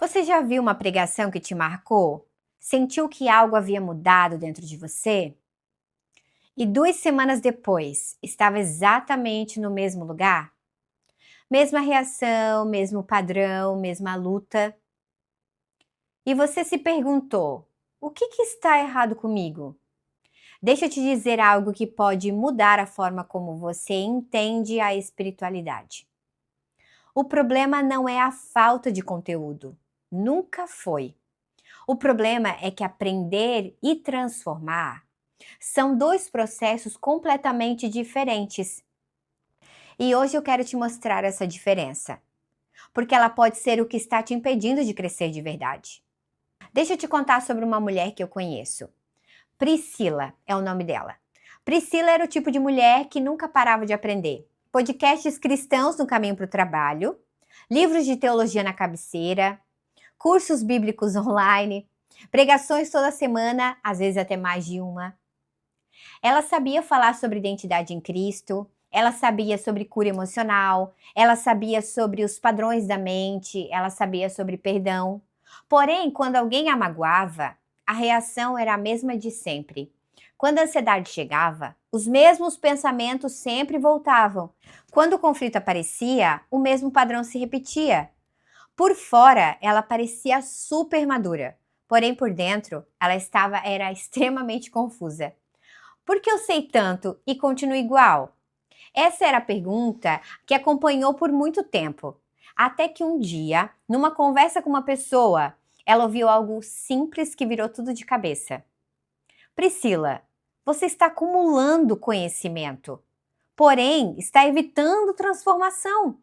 Você já viu uma pregação que te marcou? Sentiu que algo havia mudado dentro de você? E 2 semanas depois, estava exatamente no mesmo lugar? Mesma reação, mesmo padrão, mesma luta. E você se perguntou: o que está errado comigo? Deixa eu te dizer algo que pode mudar a forma como você entende a espiritualidade. O problema não é a falta de conteúdo. Nunca foi. O problema é que aprender e transformar são dois processos completamente diferentes. E hoje eu quero te mostrar essa diferença, porque ela pode ser o que está te impedindo de crescer de verdade. Deixa eu te contar sobre uma mulher que eu conheço. Priscila é o nome dela. Priscila era o tipo de mulher que nunca parava de aprender. Podcasts cristãos no caminho para o trabalho, livros de teologia na cabeceira, cursos bíblicos online, pregações toda semana, às vezes até mais de uma. Ela sabia falar sobre identidade em Cristo, ela sabia sobre cura emocional, ela sabia sobre os padrões da mente, ela sabia sobre perdão. Porém, quando alguém a magoava, a reação era a mesma de sempre. Quando a ansiedade chegava, os mesmos pensamentos sempre voltavam. Quando o conflito aparecia, o mesmo padrão se repetia. Por fora, ela parecia super madura, porém por dentro, era extremamente confusa. Por que eu sei tanto e continuo igual? Essa era a pergunta que acompanhou por muito tempo. Até que um dia, numa conversa com uma pessoa, ela ouviu algo simples que virou tudo de cabeça. Priscila, você está acumulando conhecimento, porém está evitando transformação.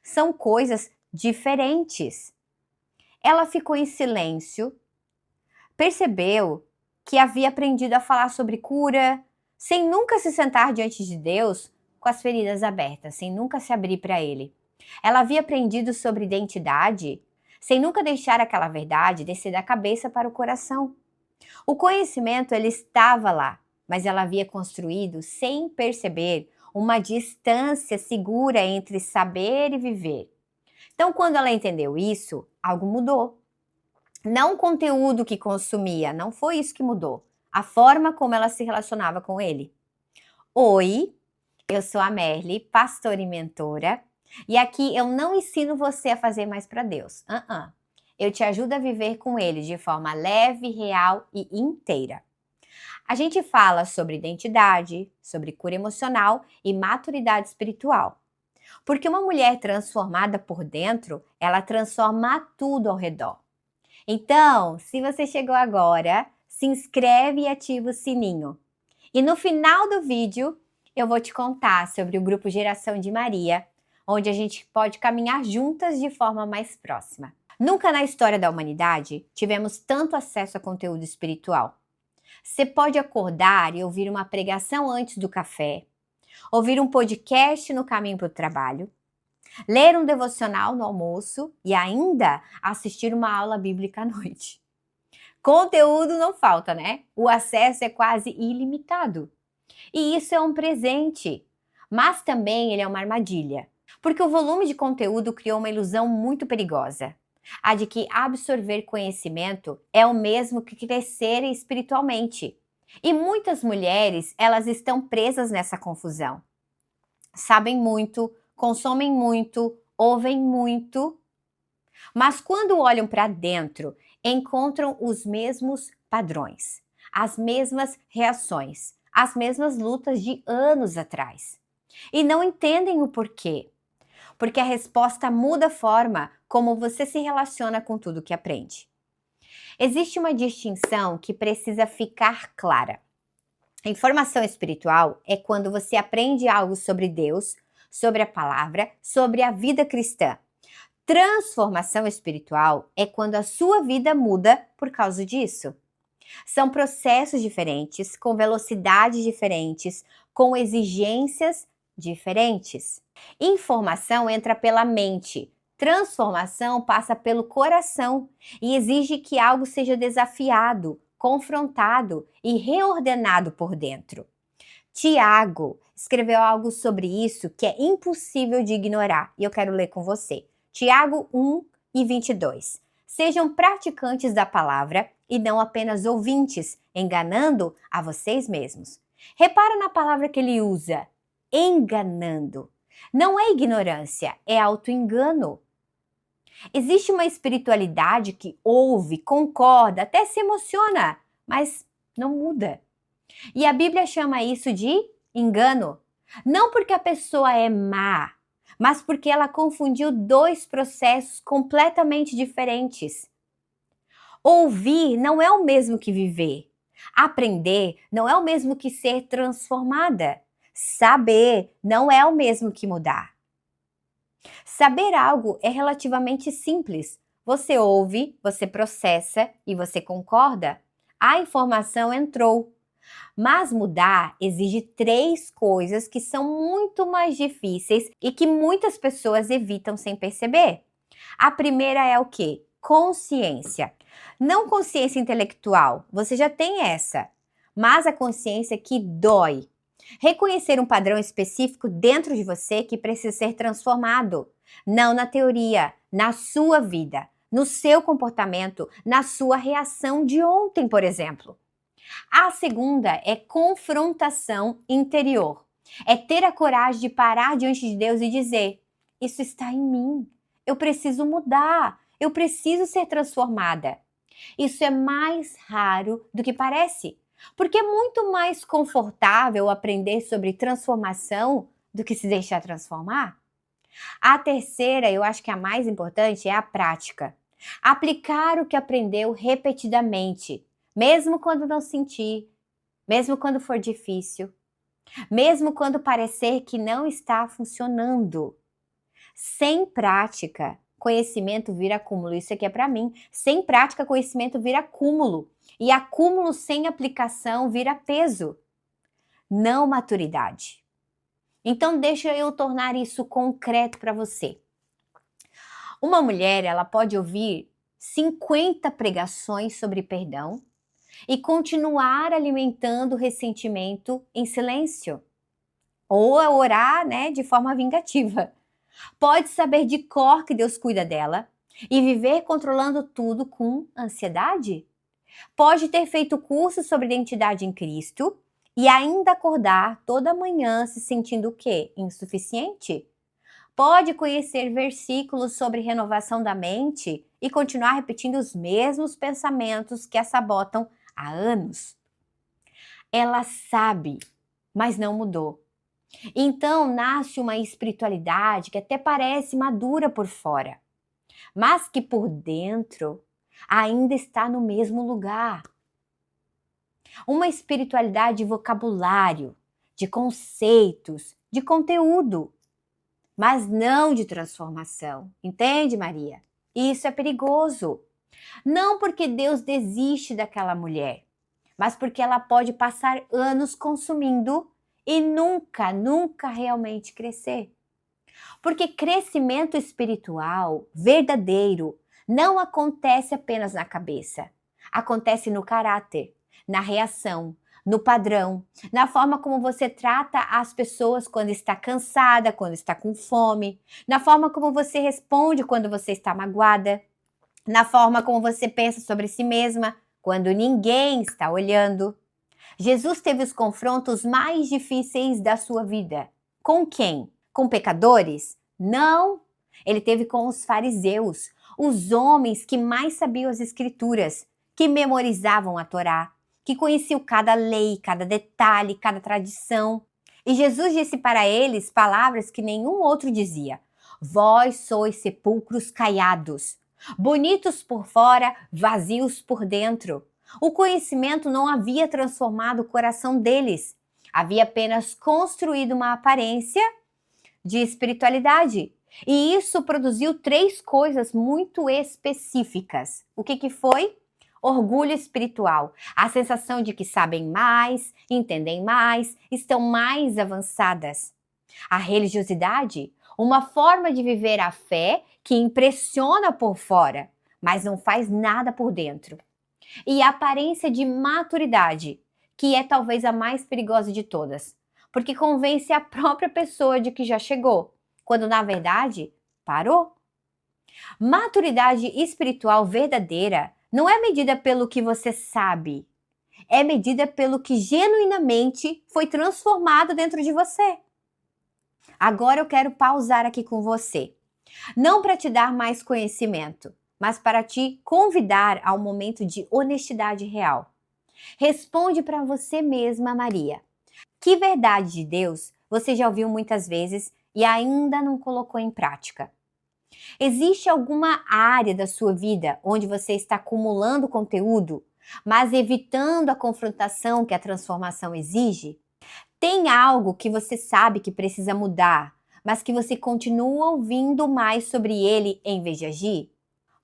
São coisas diferentes. Ela ficou em silêncio, percebeu que havia aprendido a falar sobre cura, sem nunca se sentar diante de Deus com as feridas abertas, sem nunca se abrir para Ele. Ela havia aprendido sobre identidade, sem nunca deixar aquela verdade descer da cabeça para o coração. O conhecimento ele estava lá, mas ela havia construído, sem perceber, uma distância segura entre saber e viver. Então, quando ela entendeu isso, algo mudou. Não o conteúdo que consumia, não foi isso que mudou. A forma como ela se relacionava com ele. Oi, eu sou a Merly, pastora e mentora. E aqui eu não ensino você a fazer mais para Deus. Eu te ajudo a viver com Ele de forma leve, real e inteira. A gente fala sobre identidade, sobre cura emocional e maturidade espiritual. Porque uma mulher transformada por dentro, ela transforma tudo ao redor. Então, se você chegou agora, se inscreve e ativa o sininho. E no final do vídeo, eu vou te contar sobre o grupo Geração de Maria, onde a gente pode caminhar juntas de forma mais próxima. Nunca na história da humanidade tivemos tanto acesso a conteúdo espiritual. Você pode acordar e ouvir uma pregação antes do café, ouvir um podcast no caminho para o trabalho, ler um devocional no almoço e ainda assistir uma aula bíblica à noite. Conteúdo não falta, né? O acesso é quase ilimitado. E isso é um presente, mas também ele é uma armadilha, porque o volume de conteúdo criou uma ilusão muito perigosa, a de que absorver conhecimento é o mesmo que crescer espiritualmente. E muitas mulheres, elas estão presas nessa confusão. Sabem muito, consomem muito, ouvem muito, mas quando olham para dentro, encontram os mesmos padrões, as mesmas reações, as mesmas lutas de anos atrás. E não entendem o porquê. Porque a resposta muda a forma como você se relaciona com tudo que aprende. Existe uma distinção que precisa ficar clara. Informação espiritual é quando você aprende algo sobre Deus, sobre a palavra, sobre a vida cristã. Transformação espiritual é quando a sua vida muda por causa disso. São processos diferentes, com velocidades diferentes, com exigências diferentes. Informação entra pela mente, transformação passa pelo coração e exige que algo seja desafiado, confrontado e reordenado por dentro. Tiago escreveu algo sobre isso que é impossível de ignorar e eu quero ler com você. Tiago 1:22. Sejam praticantes da palavra e não apenas ouvintes, enganando a vocês mesmos. Repara na palavra que ele usa, enganando. Não é ignorância, é autoengano. Existe uma espiritualidade que ouve, concorda, até se emociona, mas não muda. E a Bíblia chama isso de engano. Não porque a pessoa é má, mas porque ela confundiu dois processos completamente diferentes. Ouvir não é o mesmo que viver. Aprender não é o mesmo que ser transformada. Saber não é o mesmo que mudar. Saber algo é relativamente simples. Você ouve, você processa e você concorda. A informação entrou. Mas mudar exige três coisas que são muito mais difíceis e que muitas pessoas evitam sem perceber. A primeira é o quê? Consciência. Não consciência intelectual, você já tem essa, mas a consciência que dói. Reconhecer um padrão específico dentro de você que precisa ser transformado. Não na teoria, na sua vida, no seu comportamento, na sua reação de ontem, por exemplo. A segunda é confrontação interior. É ter a coragem de parar diante de Deus e dizer: isso está em mim, eu preciso mudar, eu preciso ser transformada. Isso é mais raro do que parece, porque é muito mais confortável aprender sobre transformação do que se deixar transformar. A terceira, eu acho que a mais importante, é a prática. Aplicar o que aprendeu repetidamente, mesmo quando não sentir, mesmo quando for difícil, mesmo quando parecer que não está funcionando. Sem prática, conhecimento vira acúmulo. Isso aqui é para mim. Sem prática, conhecimento vira acúmulo. E acúmulo sem aplicação vira peso, não maturidade. Então, deixa eu tornar isso concreto para você. Uma mulher, ela pode ouvir 50 pregações sobre perdão e continuar alimentando o ressentimento em silêncio. Ou orar, de forma vingativa. Pode saber de cor que Deus cuida dela e viver controlando tudo com ansiedade. Pode ter feito curso sobre identidade em Cristo e ainda acordar toda manhã se sentindo o quê? Insuficiente. Pode conhecer versículos sobre renovação da mente e continuar repetindo os mesmos pensamentos que a sabotam há anos. Ela sabe, mas não mudou. Então nasce uma espiritualidade que até parece madura por fora, mas que por dentro ainda está no mesmo lugar. Uma espiritualidade de vocabulário, de conceitos, de conteúdo, mas não de transformação. Entende, Maria? Isso é perigoso. Não porque Deus desiste daquela mulher, mas porque ela pode passar anos consumindo e nunca realmente crescer. Porque crescimento espiritual verdadeiro não acontece apenas na cabeça. Acontece no caráter, na reação, no padrão, na forma como você trata as pessoas quando está cansada, quando está com fome, na forma como você responde quando você está magoada, na forma como você pensa sobre si mesma quando ninguém está olhando. Jesus teve os confrontos mais difíceis da sua vida. Com quem? Com pecadores? Não. Ele teve com os fariseus, os homens que mais sabiam as escrituras, que memorizavam a Torá, que conheciam cada lei, cada detalhe, cada tradição. E Jesus disse para eles palavras que nenhum outro dizia. Vós sois sepulcros caiados, bonitos por fora, vazios por dentro. O conhecimento não havia transformado o coração deles. Havia apenas construído uma aparência de espiritualidade. E isso produziu três coisas muito específicas. O que foi? Orgulho espiritual. A sensação de que sabem mais, entendem mais, estão mais avançadas. A religiosidade, uma forma de viver a fé que impressiona por fora, mas não faz nada por dentro. E a aparência de maturidade, que é talvez a mais perigosa de todas, porque convence a própria pessoa de que já chegou, quando na verdade parou. Maturidade espiritual verdadeira não é medida pelo que você sabe, é medida pelo que genuinamente foi transformado dentro de você. Agora eu quero pausar aqui com você. Não para te dar mais conhecimento, mas para te convidar a um momento de honestidade real. Responde para você mesma, Maria. Que verdade de Deus você já ouviu muitas vezes e ainda não colocou em prática? Existe alguma área da sua vida onde você está acumulando conteúdo, mas evitando a confrontação que a transformação exige? Tem algo que você sabe que precisa mudar, mas que você continua ouvindo mais sobre ele em vez de agir?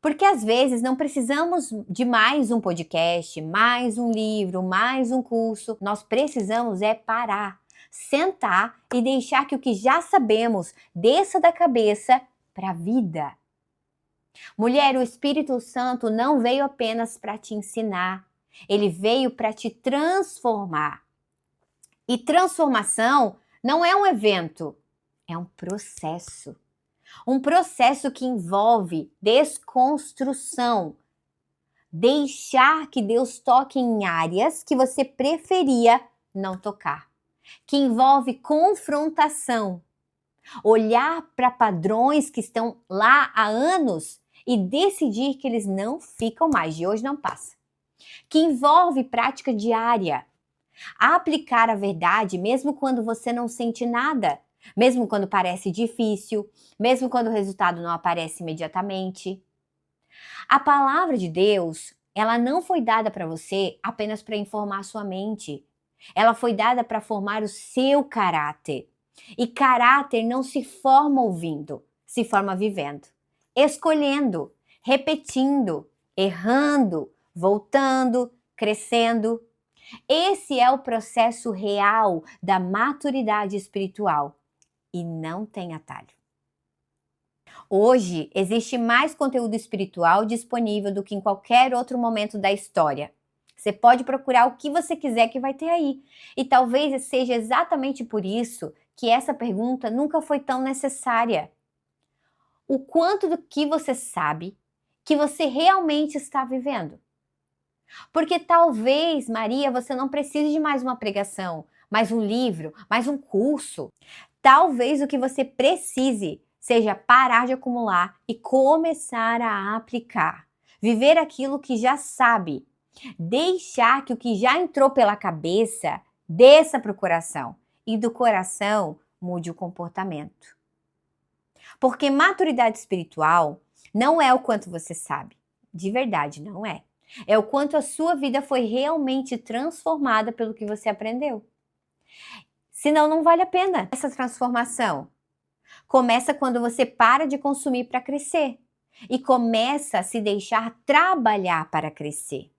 Porque às vezes não precisamos de mais um podcast, mais um livro, mais um curso. Nós precisamos é parar, sentar e deixar que o que já sabemos desça da cabeça para a vida. Mulher, o Espírito Santo não veio apenas para te ensinar, ele veio para te transformar. E transformação não é um evento, é um processo. Um processo que envolve desconstrução. Deixar que Deus toque em áreas que você preferia não tocar. Que envolve confrontação. Olhar para padrões que estão lá há anos e decidir que eles não ficam mais, de hoje não passa. Que envolve prática diária. Aplicar a verdade mesmo quando você não sente nada. Mesmo quando parece difícil, mesmo quando o resultado não aparece imediatamente. A palavra de Deus, ela não foi dada para você apenas para informar sua mente. Ela foi dada para formar o seu caráter. E caráter não se forma ouvindo, se forma vivendo, escolhendo, repetindo, errando, voltando, crescendo. Esse é o processo real da maturidade espiritual. E não tem atalho. Hoje, existe mais conteúdo espiritual disponível do que em qualquer outro momento da história. Você pode procurar o que você quiser que vai ter aí. E talvez seja exatamente por isso que essa pergunta nunca foi tão necessária. O quanto do que você sabe que você realmente está vivendo? Porque talvez, Maria, você não precise de mais uma pregação, mais um livro, mais um curso. Talvez o que você precise seja parar de acumular e começar a aplicar. Viver aquilo que já sabe. Deixar que o que já entrou pela cabeça desça para o coração. E do coração mude o comportamento. Porque maturidade espiritual não é o quanto você sabe. De verdade, não é. É o quanto a sua vida foi realmente transformada pelo que você aprendeu. Senão não vale a pena essa transformação. Começa quando você para de consumir para crescer e começa a se deixar trabalhar para crescer.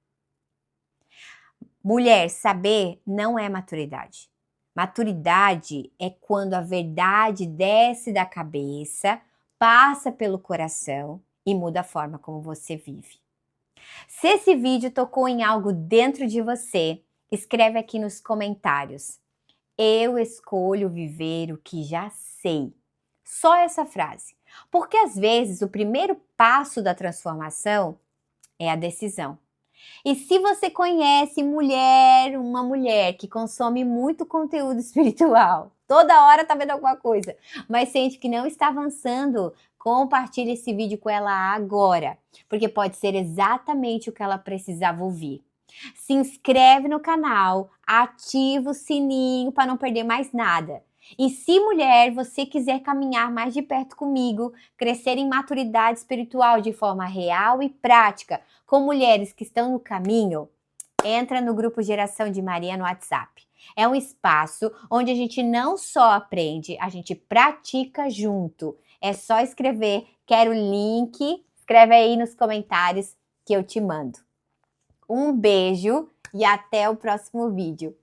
Mulher, saber não é maturidade. Maturidade é quando a verdade desce da cabeça, passa pelo coração e muda a forma como você vive. Se esse vídeo tocou em algo dentro de você, escreve aqui nos comentários. Eu escolho viver o que já sei. Só essa frase. Porque às vezes o primeiro passo da transformação é a decisão. E se você conhece uma mulher que consome muito conteúdo espiritual, toda hora tá vendo alguma coisa, mas sente que não está avançando, compartilhe esse vídeo com ela agora, porque pode ser exatamente o que ela precisava ouvir. Se inscreve no canal, ativa o sininho para não perder mais nada. E se, mulher, você quiser caminhar mais de perto comigo, crescer em maturidade espiritual de forma real e prática, com mulheres que estão no caminho, entra no grupo Geração de Maria no WhatsApp. É um espaço onde a gente não só aprende, a gente pratica junto. É só escrever, quero o link, escreve aí nos comentários que eu te mando. Um beijo e até o próximo vídeo.